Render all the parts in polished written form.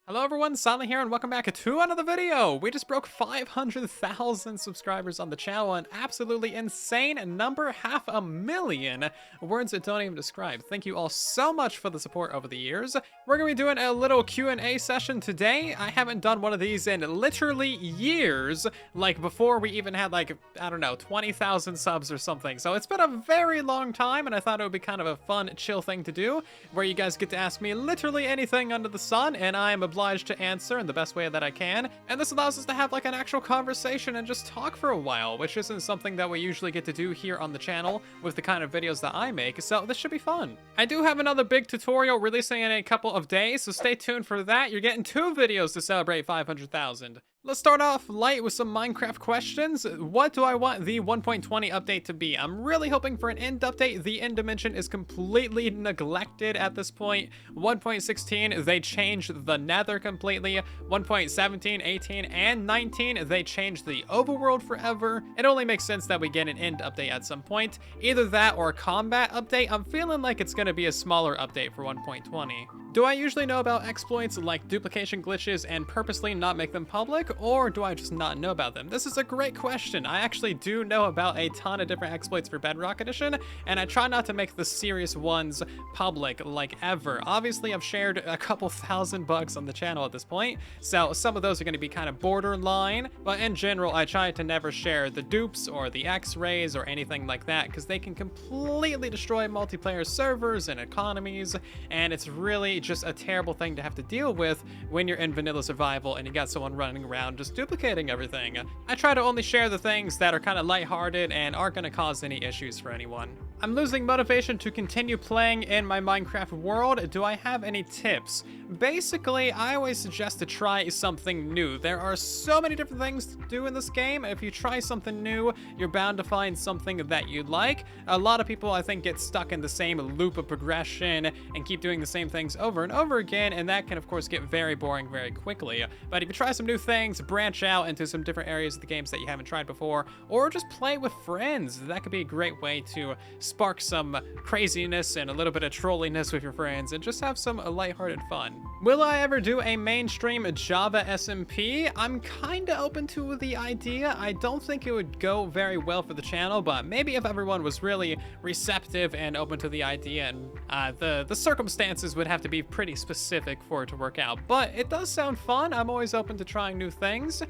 Hello everyone, Silent here, and welcome back to another video! We just broke 500,000 subscribers on the channel, an absolutely insane number, 500,000 words that don't even describe. Thank you all so much for the support over the years. We're going to be doing a little Q&A session today. I haven't done one of these in literally years, like before we even had like, I don't know, 20,000 subs or something. So it's been a very long time, and I thought it would be kind of a fun, chill thing to do, where you guys get to ask me literally anything under the sun, and I am obliged to answer in the best way that I can. And this allows us to have like an actual conversation and just talk for a while, which isn't something that we usually get to do here on the channel with the kind of videos that I make, so this should be fun. I do have another big tutorial releasing in a couple of days, so stay tuned for that. You're getting 2 videos to celebrate 500,000. Let's start off light with some Minecraft questions. What do I want the 1.20 update to be? I'm really hoping for an end update. The end dimension is completely neglected at this point. 1.16, they changed the nether completely. 1.17, 18, and 19, they changed the overworld forever. It only makes sense that we get an end update at some point. Either that or a combat update. I'm feeling like it's going to be a smaller update for 1.20. Do I usually know about exploits like duplication glitches and purposely not make them public, or do I just not know about them? This is a great question. I actually do know about a ton of different exploits for Bedrock Edition, and I try not to make the serious ones public, like ever. Obviously, I've shared a couple thousand bugs on the channel at this point, so some of those are going to be kind of borderline, but in general, I try to never share the dupes or the X-rays or anything like that, because they can completely destroy multiplayer servers and economies, and it's really just a terrible thing to have to deal with when you're in vanilla survival and you got someone running around just duplicating everything. I try to only share the things that are kind of lighthearted and aren't going to cause any issues for anyone. I'm losing motivation to continue playing in my Minecraft world. Do I have any tips? Basically, I always suggest to try something new. There are so many different things to do in this game. If you try something new, you're bound to find something that you like. A lot of people, I think, get stuck in the same loop of progression and keep doing the same things over and over again, and that can, of course, get very boring very quickly. But if you try some new things, branch out into some different areas of the games that you haven't tried before, or just play with friends, that could be a great way to spark some craziness and a little bit of trolliness with your friends and just have some lighthearted fun. Will I ever do a mainstream Java SMP? I'm kinda open to the idea. I don't think it would go very well for the channel, but maybe if everyone was really receptive and open to the idea, and the circumstances would have to be pretty specific for it to work out. But it does sound fun. I'm always open to trying new things,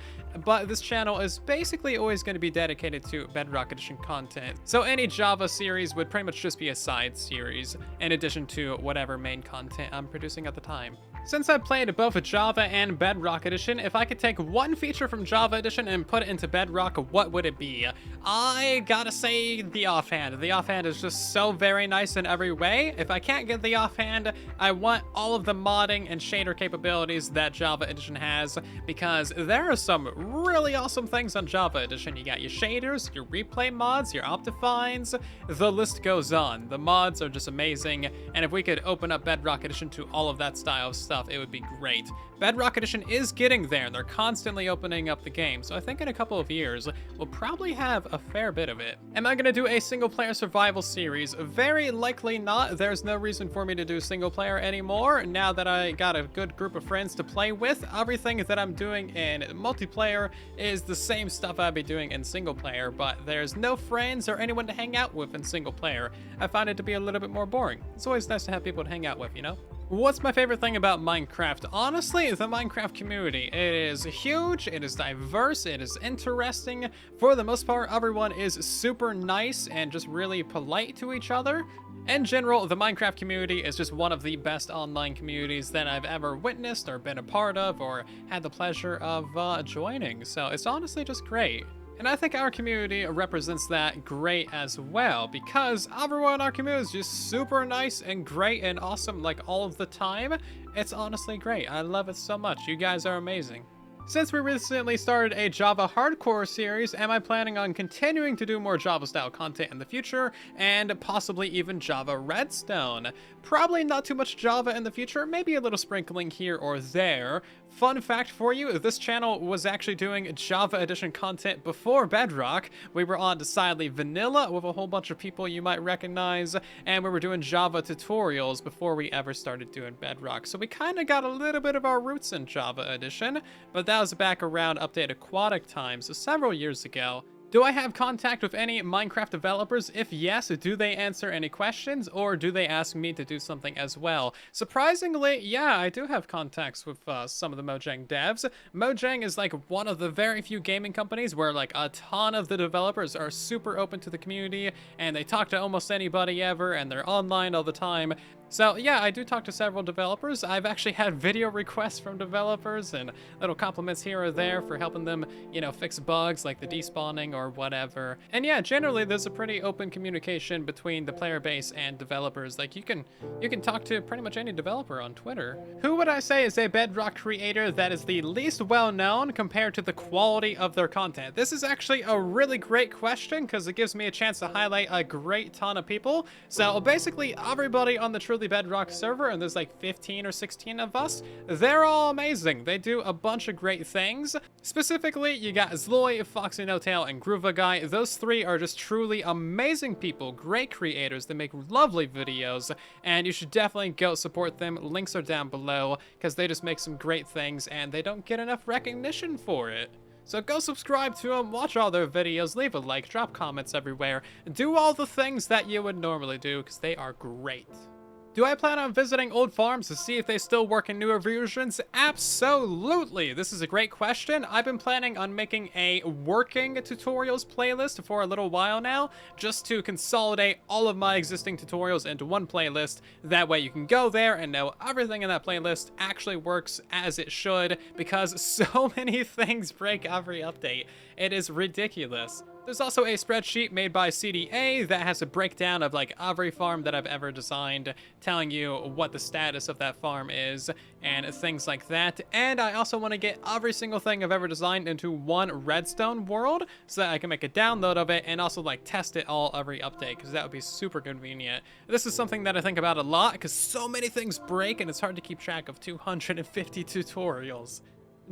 but this channel is basically always going to be dedicated to Bedrock Edition content. So any Java series would pretty much just be a side series in addition to whatever main content I'm producing at the time. Since I played both Java and Bedrock Edition, if I could take one feature from Java Edition and put it into Bedrock, what would it be? I gotta say the offhand. The offhand is just so very nice in every way. If I can't get the offhand, I want all of the modding and shader capabilities that Java Edition has, because there are some really awesome things on Java Edition. You got your shaders, your replay mods, your optifines, the list goes on. The mods are just amazing, and if we could open up Bedrock Edition to all of that style of stuff, it would be great. Bedrock Edition is getting there. They're constantly opening up the game, so I think in a couple of years, we'll probably have a fair bit of it. Am I going to do a single-player survival series? Very likely not. There's no reason for me to do single-player anymore. Now that I got a good group of friends to play with, everything that I'm doing in multiplayer is the same stuff I'd be doing in single-player, but there's no friends or anyone to hang out with in single-player. I find it to be a little bit more boring. It's always nice to have people to hang out with, you know? What's my favorite thing about Minecraft? Honestly, the Minecraft community. It is huge, it is diverse, it is interesting. For the most part, everyone is super nice and just really polite to each other. In general, the Minecraft community is just one of the best online communities that I've ever witnessed or been a part of or had the pleasure of joining. So it's honestly just great. And I think our community represents that great as well, because everyone in our community is just super nice and great and awesome, like all of the time. It's honestly great. I love it so much. You guys are amazing. Since we recently started a Java hardcore series, am I planning on continuing to do more Java style content in the future, and possibly even Java Redstone? Probably not too much Java in the future, maybe a little sprinkling here or there. Fun fact for you, this channel was actually doing Java Edition content before Bedrock. We were on decidedly vanilla with a whole bunch of people you might recognize, and we were doing Java tutorials before we ever started doing Bedrock. So we kind of got a little bit of our roots in Java Edition, but that was back around Update Aquatic times, so several years ago. Do I have contact with any Minecraft developers? If yes, do they answer any questions, or do they ask me to do something as well? Surprisingly, yeah, I do have contacts with some of the Mojang devs. Mojang is like one of the very few gaming companies where like a ton of the developers are super open to the community, and they talk to almost anybody ever, and they're online all the time. So yeah, I do talk to several developers. I've actually had video requests from developers and little compliments here or there for helping them, you know, fix bugs like the despawning or whatever. And yeah, generally there's a pretty open communication between the player base and developers. Like you can talk to pretty much any developer on Twitter. Who would I say is a Bedrock creator that is the least well known compared to the quality of their content? This is actually a really great question because it gives me a chance to highlight a great ton of people. So basically everybody on the Truly Bedrock server, and there's like 15 or 16 of us, they're all amazing. They do a bunch of great things. Specifically, you got Zloy, Foxy No Tail, and Groova Guy. Those three are just truly amazing people, great creators. They make lovely videos, and you should definitely go support them. Links are down below, because they just make some great things, and they don't get enough recognition for it. So go subscribe to them, watch all their videos, leave a like, drop comments everywhere, do all the things that you would normally do, because they are great. Do I plan on visiting old farms to see if they still work in newer versions? Absolutely! This is a great question. I've been planning on making a working tutorials playlist for a little while now, just to consolidate all of my existing tutorials into one playlist. That way you can go there and know everything in that playlist actually works as it should, because so many things break every update. It is ridiculous. There's also a spreadsheet made by CDA that has a breakdown of like every farm that I've ever designed, telling you what the status of that farm is and things like that. And I also want to get every single thing I've ever designed into one redstone world so that I can make a download of it and also like test it all every update, because that would be super convenient. This is something that I think about a lot because so many things break and it's hard to keep track of 250 tutorials.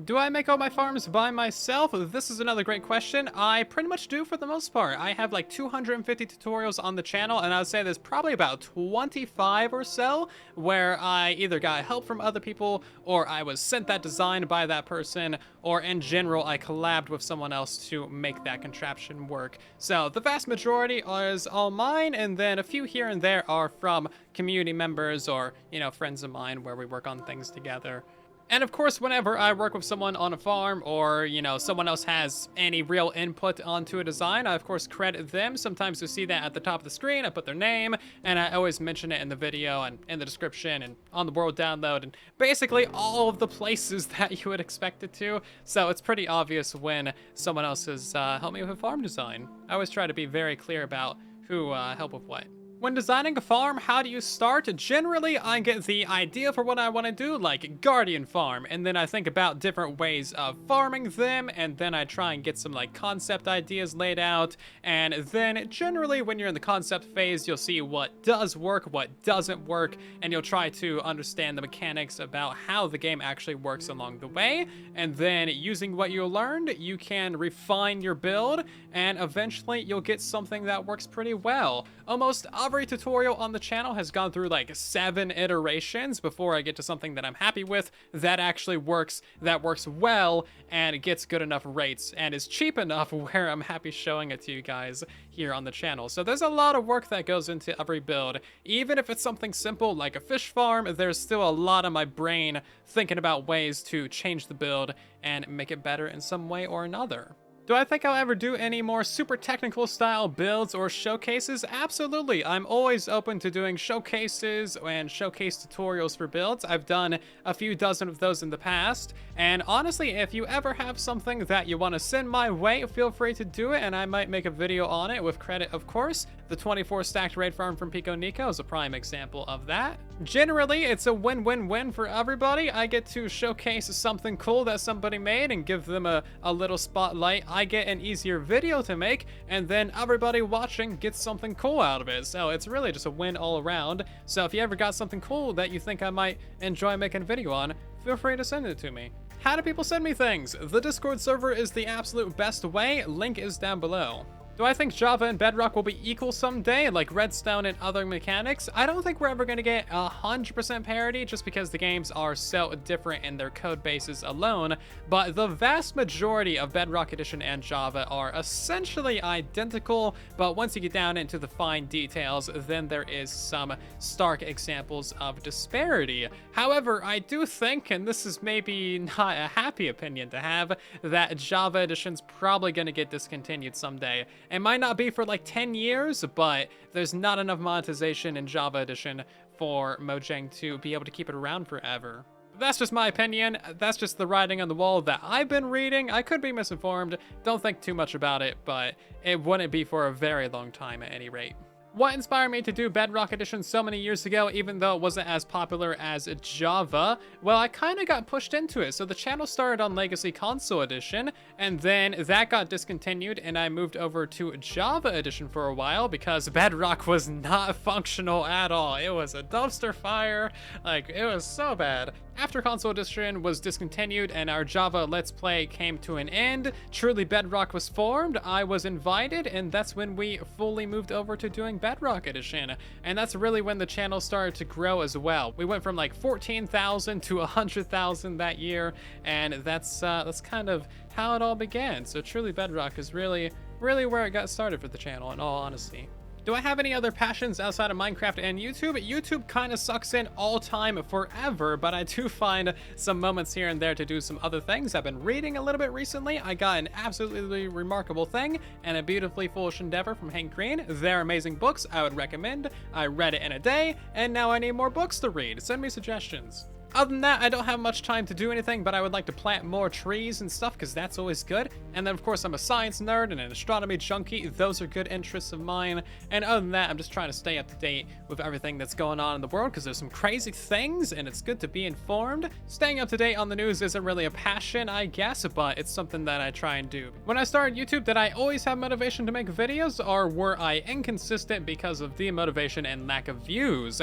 Do I make all my farms by myself? This is another great question. I pretty much do for the most part. I have like 250 tutorials on the channel, and I would say there's probably about 25 or so where I either got help from other people, or I was sent that design by that person, or in general I collabed with someone else to make that contraption work. So the vast majority is all mine, and then a few here and there are from community members or, you know, friends of mine where we work on things together. And of course, whenever I work with someone on a farm, or, you know, someone else has any real input onto a design, I of course credit them. Sometimes you see that at the top of the screen, I put their name, and I always mention it in the video and in the description and on the world download and basically all of the places that you would expect it to. So it's pretty obvious when someone else has helped me with a farm design. I always try to be very clear about who helped with what. When designing a farm, how do you start? Generally, I get the idea for what I want to do, like Guardian Farm, and then I think about different ways of farming them, and then I try and get some like concept ideas laid out, and then generally when you're in the concept phase, you'll see what does work, what doesn't work, and you'll try to understand the mechanics about how the game actually works along the way, and then using what you learned, you can refine your build, and eventually you'll get something that works pretty well. Almost every tutorial on the channel has gone through like 7 iterations before I get to something that I'm happy with, that actually works, that works well, and it gets good enough rates, and is cheap enough where I'm happy showing it to you guys here on the channel. So there's a lot of work that goes into every build. Even if it's something simple like a fish farm, there's still a lot of my brain thinking about ways to change the build and make it better in some way or another. Do I think I'll ever do any more super technical style builds or showcases? Absolutely. I'm always open to doing showcases and showcase tutorials for builds. I've done a few dozen of those in the past. And honestly, if you ever have something that you want to send my way, feel free to do it, and I might make a video on it with credit, of course. The 24 stacked raid farm from Pico Nico is a prime example of that. Generally, it's a win-win-win for everybody. I get to showcase something cool that somebody made and give them a little spotlight. I get an easier video to make, and then everybody watching gets something cool out of it. So it's really just a win all around. So if you ever got something cool that you think I might enjoy making a video on, feel free to send it to me. How do people send me things? The Discord server is the absolute best way. Link is down below. Do I think Java and Bedrock will be equal someday, like Redstone and other mechanics? I don't think we're ever going to get 100% parity just because the games are so different in their code bases alone, but the vast majority of Bedrock Edition and Java are essentially identical, but once you get down into the fine details, then there is some stark examples of disparity. However, I do think, and this is maybe not a happy opinion to have, that Java Edition's probably going to get discontinued someday. It might not be for like 10 years, but there's not enough monetization in Java Edition for Mojang to be able to keep it around forever. That's just my opinion. That's just the writing on the wall that I've been reading. I could be misinformed. Don't think too much about it, but it wouldn't be for a very long time at any rate. What inspired me to do Bedrock Edition so many years ago, even though it wasn't as popular as Java? Well, I kind of got pushed into it. So the channel started on Legacy Console Edition, and then that got discontinued, and I moved over to Java Edition for a while because Bedrock was not functional at all. It was a dumpster fire. Like, it was so bad. After Console Edition was discontinued and our Java Let's Play came to an end, Truly Bedrock was formed, I was invited, and that's when we fully moved over to doing Bedrock Edition. And that's really when the channel started to grow as well. We went from like 14,000 to 100,000 that year, and that's kind of how it all began. So Truly Bedrock is really where it got started for the channel, in all honesty. Do I have any other passions outside of Minecraft and YouTube? YouTube kind of sucks in all time forever, but I do find some moments here and there to do some other things. I've been reading a little bit recently. I got an absolutely remarkable thing and a beautifully foolish endeavor from Hank Green. They're amazing books. I would recommend. I read it in a day, and now I need more books to read. Send me suggestions. Other than that, I don't have much time to do anything, but I would like to plant more trees and stuff because that's always good. And then, of course, I'm a science nerd and an astronomy junkie. Those are good interests of mine. And other than that, I'm just trying to stay up to date with everything that's going on in the world because there's some crazy things and it's good to be informed. Staying up to date on the news isn't really a passion, I guess, but it's something that I try and do. When I started YouTube, did I always have motivation to make videos, or were I inconsistent because of demotivation and lack of views?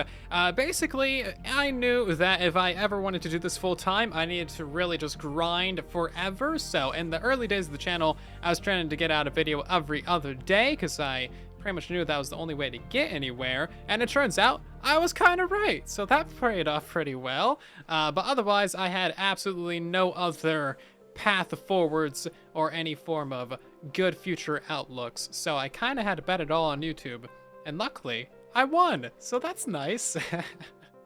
Basically, I knew that if I ever wanted to do this full time, I needed to really just grind forever. So in the early days of the channel, I was trying to get out a video every other day because I pretty much knew that was the only way to get anywhere. And it turns out I was kind of right. So that paid off pretty well. But otherwise, I had absolutely no other path forwards or any form of good future outlooks. So I kind of had to bet it all on YouTube. And luckily, I won. So that's nice.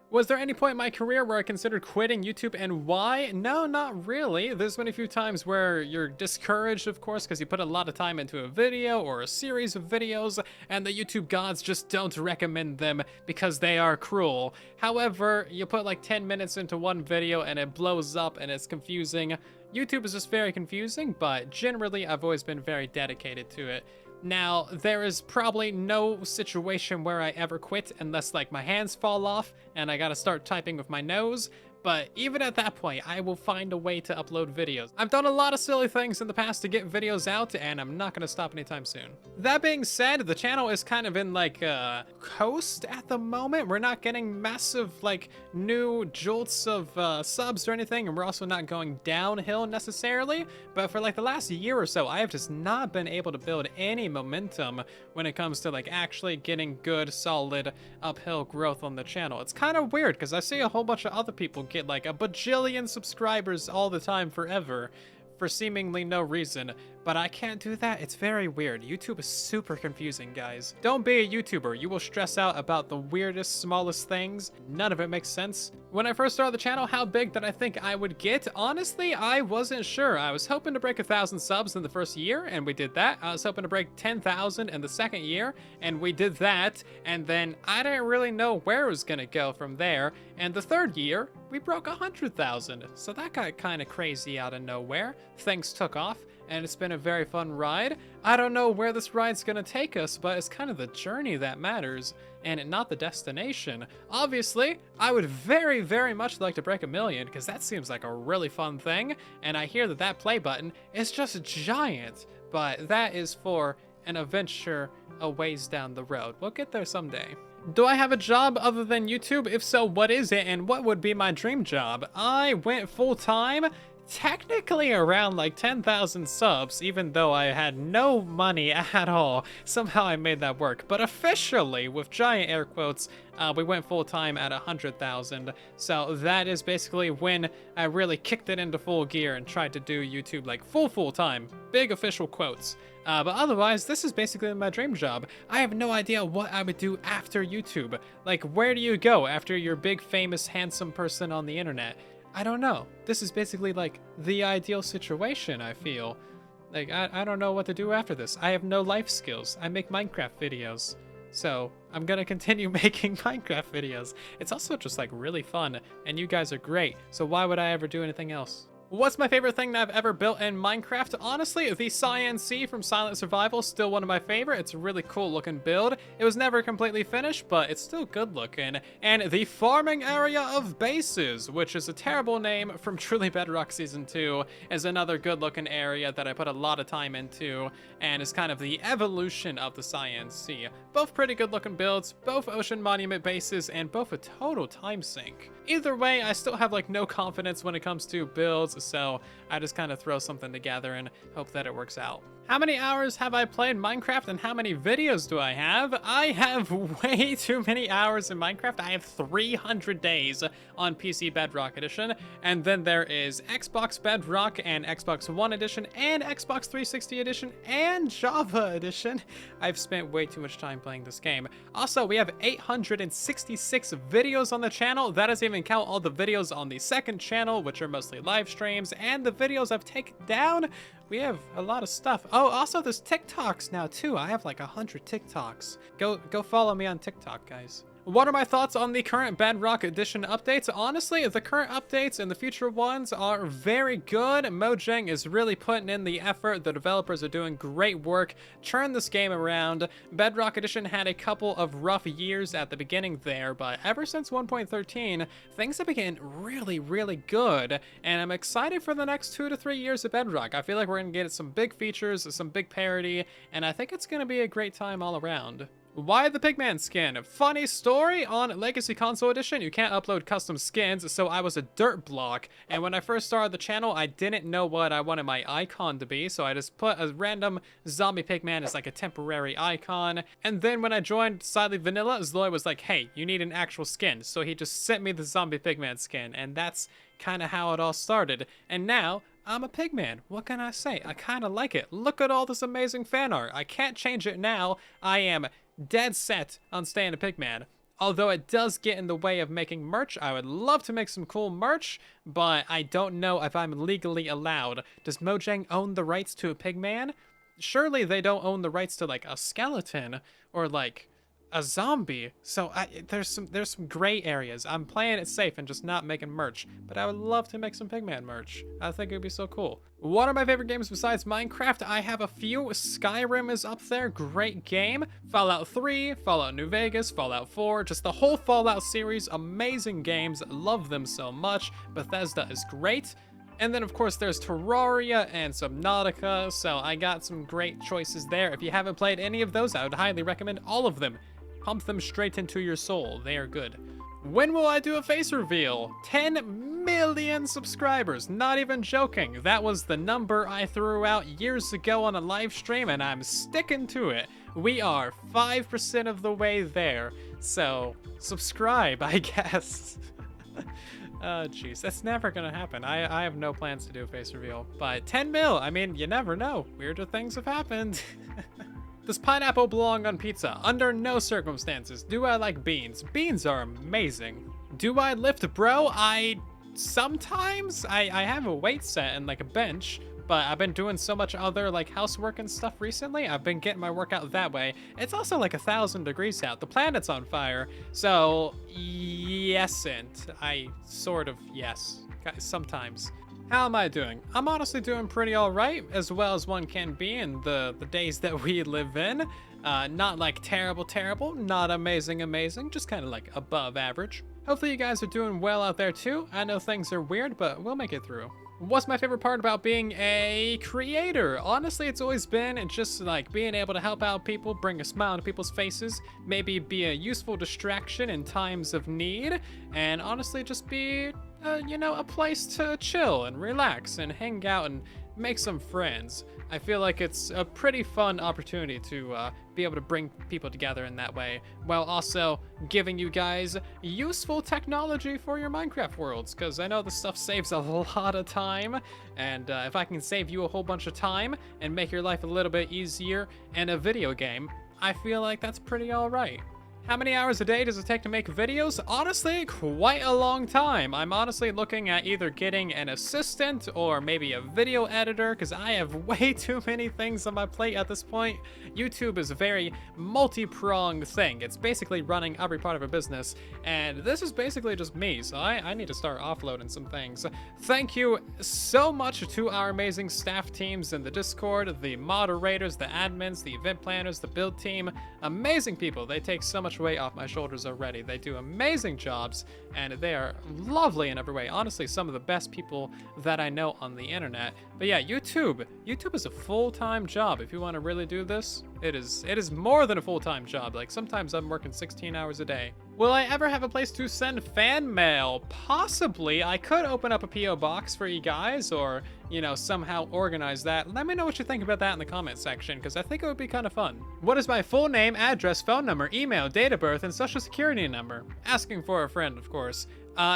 Was there any point in my career where I considered quitting YouTube, and why? No, not really. There's been a few times where you're discouraged, of course, because you put a lot of time into a video or a series of videos, and the YouTube gods just don't recommend them because they are cruel. However, you put like 10 minutes into one video and it blows up and it's confusing. YouTube is just very confusing, but generally I've always been very dedicated to it. Now, there is probably no situation where I ever quit unless like my hands fall off and I gotta start typing with my nose. But even at that point, I will find a way to upload videos. I've done a lot of silly things in the past to get videos out, and I'm not gonna stop anytime soon. That being said, the channel is kind of in like a coast at the moment. We're not getting massive like new jolts of subs or anything, and we're also not going downhill necessarily. But for like the last year or so, I have just not been able to build any momentum when it comes to like actually getting good, solid uphill growth on the channel. It's kind of weird because I see a whole bunch of other people get like a bajillion subscribers all the time forever for seemingly no reason, but I can't do that. It's very weird. YouTube is super confusing, guys. Don't be a YouTuber. You will stress out about the weirdest, smallest things. None of it makes sense. When I first started the channel, how big did I think I would get? Honestly, I wasn't sure. I was hoping to break 1,000 subs in the first year, and we did that. I was hoping to break 10,000 in the second year, and we did that. And then I didn't really know where it was gonna go from there. And the third year, we broke 100,000. So that got kind of crazy out of nowhere. Things took off, and it's been a very fun ride. I don't know where this ride's gonna take us, but it's kind of the journey that matters, and not the destination. Obviously, I would very, very much like to break 1 million, because that seems like a really fun thing, and I hear that that play button is just giant, but that is for an adventure a ways down the road. We'll get there someday. Do I have a job other than YouTube? If so, what is it, and what would be my dream job? I went full-time technically around like 10,000 subs, even though I had no money at all. Somehow I made that work. But officially, with giant air quotes, we went full time at 100,000. So that is basically when I really kicked it into full gear and tried to do YouTube like full time. Big official quotes. But otherwise, this is basically my dream job. I have no idea what I would do after YouTube. Like, where do you go after you're a big, famous, handsome person on the internet? I don't know. This is basically like the ideal situation, I feel. Like, I don't know what to do after this. I have no life skills. I make Minecraft videos. So I'm gonna continue making Minecraft videos. It's also just like really fun, and you guys are great. So why would I ever do anything else? What's my favorite thing that I've ever built in Minecraft? Honestly, the SMP from Silent Survival is still one of my favorite. It's a really cool looking build. It was never completely finished, but it's still good looking. And the farming area of bases, which is a terrible name from Truly Bedrock Season 2, is another good looking area that I put a lot of time into, and is kind of the evolution of the SMP. Both pretty good looking builds, both ocean monument bases, and both a total time sink. Either way, I still have like no confidence when it comes to builds, so I just kind of throw something together and hope that it works out. How many hours have I played Minecraft and how many videos do I have? I have way too many hours in Minecraft. I have 300 days on PC Bedrock Edition, and then there is Xbox Bedrock and Xbox One Edition and Xbox 360 Edition and Java Edition. I've spent way too much time playing this game. Also, we have 866 videos on the channel. That doesn't even count all the videos on the second channel, which are mostly live streams, and the videos I've taken down. We have a lot of stuff. Oh, also there's TikToks now too. I have like 100 TikToks. Go follow me on TikTok, guys. What are my thoughts on the current Bedrock Edition updates? Honestly, the current updates and the future ones are very good. Mojang is really putting in the effort. The developers are doing great work. Turn this game around. Bedrock Edition had a couple of rough years at the beginning there, but ever since 1.13, things have been really, really good. And I'm excited for the next 2 to 3 years of Bedrock. I feel like we're gonna get some big features, some big parity, and I think it's gonna be a great time all around. Why the Pigman skin? Funny story, on Legacy Console Edition, you can't upload custom skins, so I was a dirt block, and when I first started the channel, I didn't know what I wanted my icon to be, so I just put a random zombie Pigman as like a temporary icon, and then when I joined Silently Vanilla, Zloy was like, hey, you need an actual skin, so he just sent me the zombie Pigman skin, and that's kind of how it all started, and now, I'm a Pigman. What can I say? I kind of like it. Look at all this amazing fan art. I can't change it now. I am dead set on staying a Pigman. Although it does get in the way of making merch. I would love to make some cool merch, but I don't know if I'm legally allowed. Does Mojang own the rights to a Pigman? Surely they don't own the rights to like a skeleton or like a zombie. So there's some gray areas. I'm playing it safe and just not making merch, but I would love to make some Pigman merch. I think it would be so cool. What are my favorite games besides Minecraft? I have a few. Skyrim is up there, great game. Fallout 3, Fallout New Vegas, Fallout 4, just the whole Fallout series, amazing games, love them so much. Bethesda is great. And then, of course, there's Terraria and Subnautica, so I got some great choices there. If you haven't played any of those, I would highly recommend all of them. Pump them straight into your soul. They are good. When will I do a face reveal? 10 million subscribers. Not even joking. That was the number I threw out years ago on a live stream, and I'm sticking to it. We are 5% of the way there. So, subscribe, I guess. Oh, jeez. That's never gonna happen. I have no plans to do a face reveal. But 10 mil, I mean, you never know. Weirder things have happened. Does pineapple belong on pizza? Under no circumstances. Do I like beans? Beans are amazing. Do I lift, bro? Sometimes. I have a weight set and like a bench, but I've been doing so much other like housework and stuff recently. I've been getting my workout that way. It's also like 1,000 degrees out. The planet's on fire. So, yesn't. I sort of, yes. Sometimes. How am I doing? I'm honestly doing pretty all right, as well as one can be in the days that we live in. Not like terrible, not amazing, just kind of like above average. Hopefully you guys are doing well out there too. I know things are weird, but we'll make it through. What's my favorite part about being a creator? Honestly, it's always been just like being able to help out people, bring a smile on people's faces, maybe be a useful distraction in times of need, and honestly just be you know, a place to chill and relax and hang out and make some friends. I feel like it's a pretty fun opportunity to be able to bring people together in that way, while also giving you guys useful technology for your Minecraft worlds, because I know this stuff saves a lot of time, and if I can save you a whole bunch of time and make your life a little bit easier in a video game, I feel like that's pretty alright. How many hours a day does it take to make videos? Honestly, quite a long time. I'm honestly looking at either getting an assistant or maybe a video editor, because I have way too many things on my plate at this point. YouTube is a very multi-pronged thing. It's basically running every part of a business, and this is basically just me, so I need to start offloading some things. Thank you so much to our amazing staff teams in the Discord, the moderators, the admins, the event planners, the build team. Amazing people. They take so much weight off my shoulders already. They do amazing jobs, and they are lovely in every way. Honestly, some of the best people that I know on the internet. But yeah, YouTube is a full-time job. If you want to really do this, it is more than a full-time job. Like, sometimes I'm working 16 hours a day. Will I ever have a place to send fan mail? Possibly. I could open up a P.O. box for you guys, or, you know, somehow organize that. Let me know what you think about that in the comment section, because I think it would be kind of fun. What is my full name, address, phone number, email, date of birth, and social security number? Asking for a friend, of course.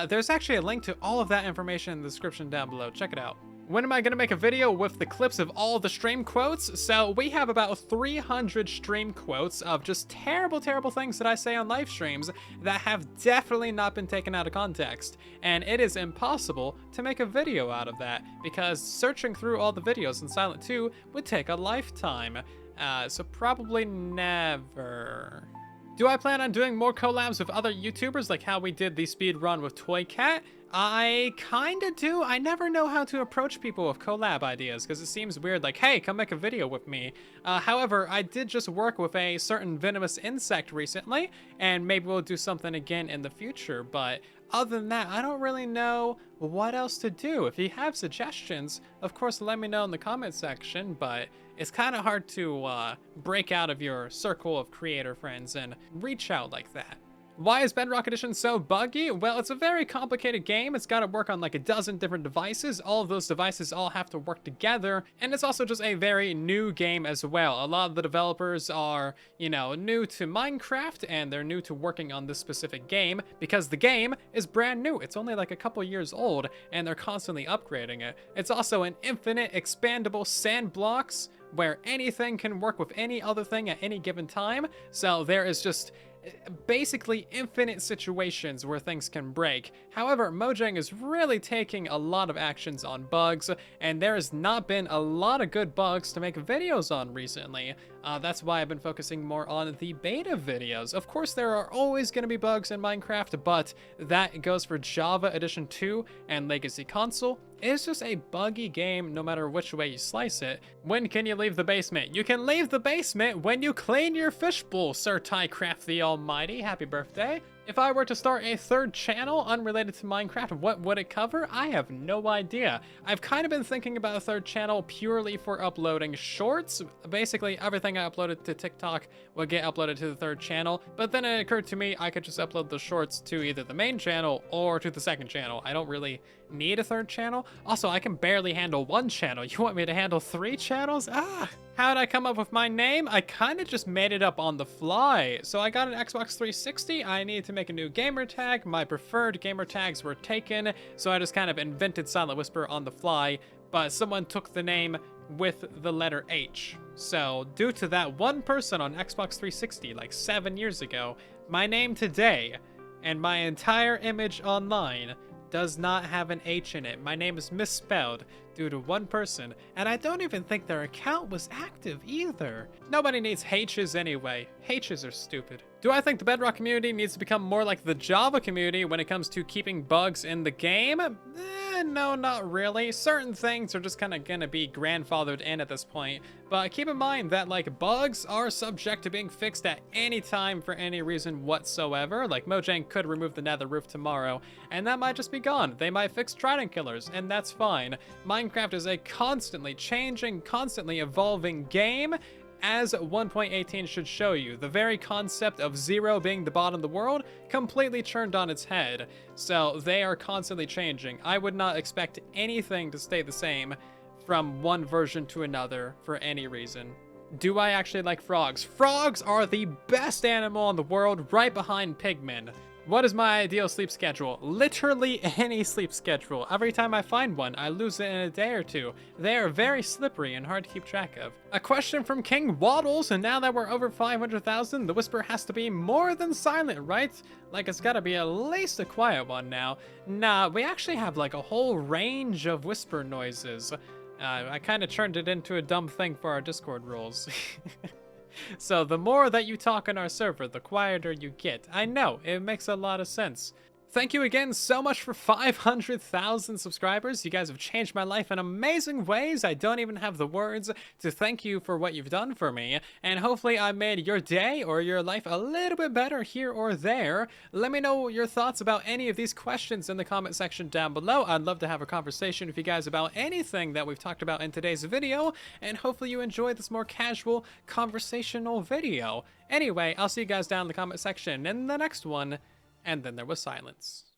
There's actually a link to all of that information in the description down below. Check it out. When am I going to make a video with the clips of all the stream quotes? So we have about 300 stream quotes of just terrible things that I say on live streams that have definitely not been taken out of context. And it is impossible to make a video out of that, because searching through all the videos in Silent 2 would take a lifetime. So probably never. Do I plan on doing more collabs with other YouTubers, like how we did the speed run with Toy Cat? I kinda do. I never know how to approach people with collab ideas, because it seems weird, like, hey, come make a video with me. However, I did just work with a certain venomous insect recently, and maybe we'll do something again in the future, but other than that, I don't really know what else to do. If you have suggestions, of course, let me know in the comment section, but it's kind of hard to break out of your circle of creator friends and reach out like that. Why is Bedrock Edition so buggy? Well, it's a very complicated game. It's got to work on like a dozen different devices. All of those devices all have to work together. And it's also just a very new game as well. A lot of the developers are, you know, new to Minecraft, and they're new to working on this specific game because the game is brand new. It's only like a couple years old, and they're constantly upgrading it. It's also an infinite expandable sandbox where anything can work with any other thing at any given time. So there is just basically infinite situations where things can break. However, Mojang is really taking a lot of actions on bugs, and there has not been a lot of good bugs to make videos on recently. That's why I've been focusing more on the beta videos. Of course, there are always going to be bugs in Minecraft, but that goes for Java Edition 2 and Legacy Console. It's just a buggy game no matter which way you slice it. When can you leave the basement? You can leave the basement when you clean your fishbowl, Sir Tycraft the Almighty. Happy birthday. If I were to start a third channel unrelated to Minecraft, what would it cover? I have no idea. I've kind of been thinking about a third channel purely for uploading shorts. Basically, everything I uploaded to TikTok would get uploaded to the third channel, but then it occurred to me I could just upload the shorts to either the main channel or to the second channel. I don't really need a third channel. Also, I can barely handle one channel. You want me to handle 3 channels? How'd I come up with my name? I kind of just made it up on the fly. So I got an Xbox 360. I needed to make a new gamer tag. My preferred gamer tags were taken, so I just kind of invented Silent Whisperer on the fly, but someone took the name with the letter H. So due to that one person on Xbox 360 like 7 years ago, my name today and my entire image online does not have an H in it. My name is misspelled due to one person, and I don't even think their account was active either. Nobody needs H's anyway. H's are stupid. Do I think the Bedrock community needs to become more like the Java community when it comes to keeping bugs in the game? No, not really. Certain things are just kind of gonna be grandfathered in at this point, but keep in mind that like bugs are subject to being fixed at any time for any reason whatsoever. Like Mojang could remove the nether roof tomorrow, and that might just be gone. They might fix trident killers, and that's fine. Minecraft is a constantly changing, constantly evolving game, as 1.18 should show you. The very concept of 0 being the bottom of the world completely turned on its head. So they are constantly changing. I would not expect anything to stay the same from one version to another for any reason. Do I actually like frogs? Frogs are the best animal in the world, right behind Pigman. What is my ideal sleep schedule? Literally any sleep schedule. Every time I find one, I lose it in a day or two. They are very slippery and hard to keep track of. A question from King Waddles, and now that we're over 500,000, the whisper has to be more than silent, right? Like it's gotta be at least a quiet one now. Nah, we actually have like a whole range of whisper noises. I kind of turned it into a dumb thing for our Discord rules. So the more that you talk on our server, the quieter you get. I know, it makes a lot of sense. Thank you again so much for 500,000 subscribers. You guys have changed my life in amazing ways. I don't even have the words to thank you for what you've done for me. And hopefully I made your day or your life a little bit better here or there. Let me know your thoughts about any of these questions in the comment section down below. I'd love to have a conversation with you guys about anything that we've talked about in today's video. And hopefully you enjoyed this more casual conversational video. Anyway, I'll see you guys down in the comment section in the next one. And then there was silence.